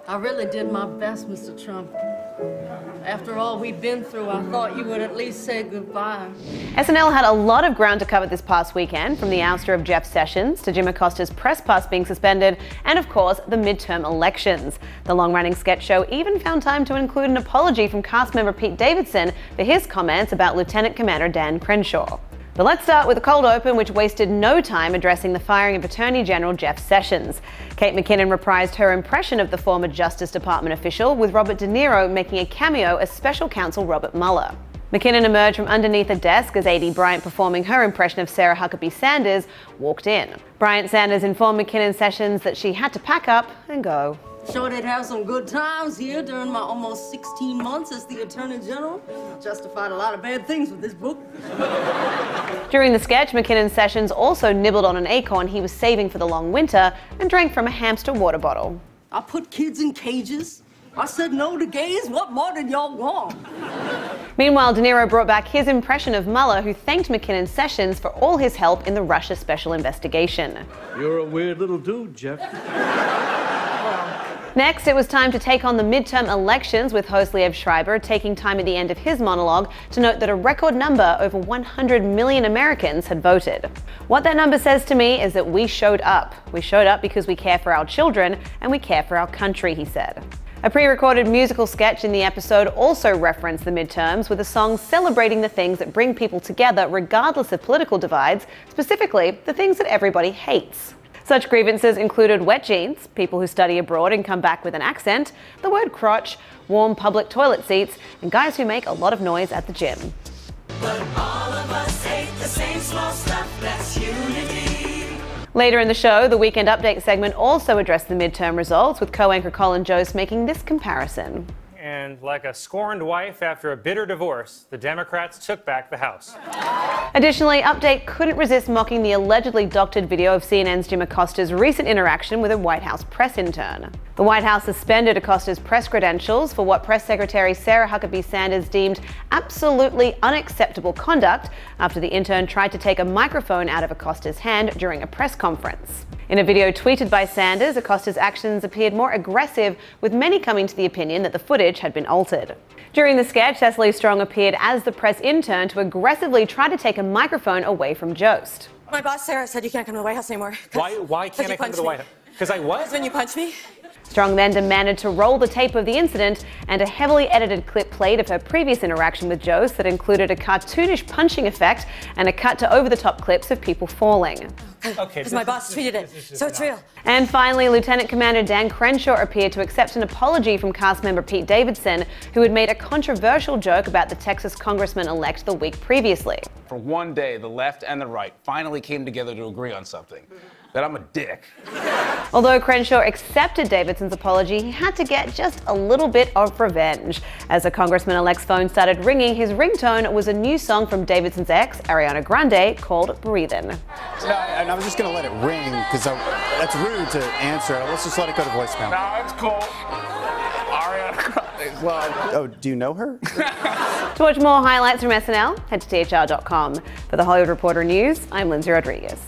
I really did my best, Mr. Trump. After all we've been through, I thought you would at least say goodbye. SNL had a lot of ground to cover this past weekend, from the ouster of Jeff Sessions to Jim Acosta's press pass being suspended, and of course, the midterm elections. The long-running sketch show even found time to include an apology from cast member Pete Davidson for his comments about Lieutenant Commander Dan Crenshaw. But let's start with a cold open which wasted no time addressing the firing of Attorney General Jeff Sessions. Kate McKinnon reprised her impression of the former Justice Department official, with Robert De Niro making a cameo as Special Counsel Robert Mueller. McKinnon emerged from underneath a desk as A.D. Bryant, performing her impression of Sarah Huckabee Sanders, walked in. Bryant Sanders informed McKinnon Sessions that she had to pack up and go. Sure did have some good times here during my almost 16 months as the Attorney General. Justified a lot of bad things with this book. During the sketch, McKinnon Sessions also nibbled on an acorn he was saving for the long winter and drank from a hamster water bottle. I put kids in cages. I said no to gays. What more did y'all want? Meanwhile, De Niro brought back his impression of Mueller, who thanked McKinnon Sessions for all his help in the Russia special investigation. You're a weird little dude, Jeff. Next, it was time to take on the midterm elections, with host Liev Schreiber taking time at the end of his monologue to note that a record number, over 100 million Americans, had voted. What that number says to me is that we showed up. We showed up because we care for our children and we care for our country, he said. A pre-recorded musical sketch in the episode also referenced the midterms, with a song celebrating the things that bring people together regardless of political divides, specifically the things that everybody hates. Such grievances included wet jeans, people who study abroad and come back with an accent, the word crotch, warm public toilet seats, and guys who make a lot of noise at the gym. But all of us hate the same small stuff, that's unity. Later in the show, the Weekend Update segment also addressed the midterm results, with co-anchor Colin Jost making this comparison. And like a scorned wife after a bitter divorce, the Democrats took back the House. Additionally, Update couldn't resist mocking the allegedly doctored video of CNN's Jim Acosta's recent interaction with a White House press intern. The White House suspended Acosta's press credentials for what Press Secretary Sarah Huckabee Sanders deemed absolutely unacceptable conduct after the intern tried to take a microphone out of Acosta's hand during a press conference. In a video tweeted by Sanders, Acosta's actions appeared more aggressive, with many coming to the opinion that the footage had been altered. During the sketch, Cecily Strong appeared as the press intern to aggressively try to take a microphone away from Jost. My boss, Sarah, said you can't come to the White House anymore. Why can't I come to the White House? Because I what? When you punch me. Strong then demanded to roll the tape of the incident, and a heavily edited clip played of her previous interaction with Jost that included a cartoonish punching effect and a cut to over-the-top clips of people falling. Okay, because my boss tweeted it, so it's real. And finally, Lieutenant Commander Dan Crenshaw appeared to accept an apology from cast member Pete Davidson, who had made a controversial joke about the Texas congressman-elect the week previously. For one day, the left and the right finally came together to agree on something. That I'm a dick. Although Crenshaw accepted Davidson's apology, he had to get just a little bit of revenge. As the congressman-elect's phone started ringing, his ringtone was a new song from Davidson's ex, Ariana Grande, called Breathin'. No, and I was just going to let it ring, because that's rude to answer. Let's just let it go to voicemail. No, it's cool. Ariana Grande. Well, oh, do you know her? To watch more highlights from SNL, head to THR.com. For the Hollywood Reporter News, I'm Lindsay Rodriguez.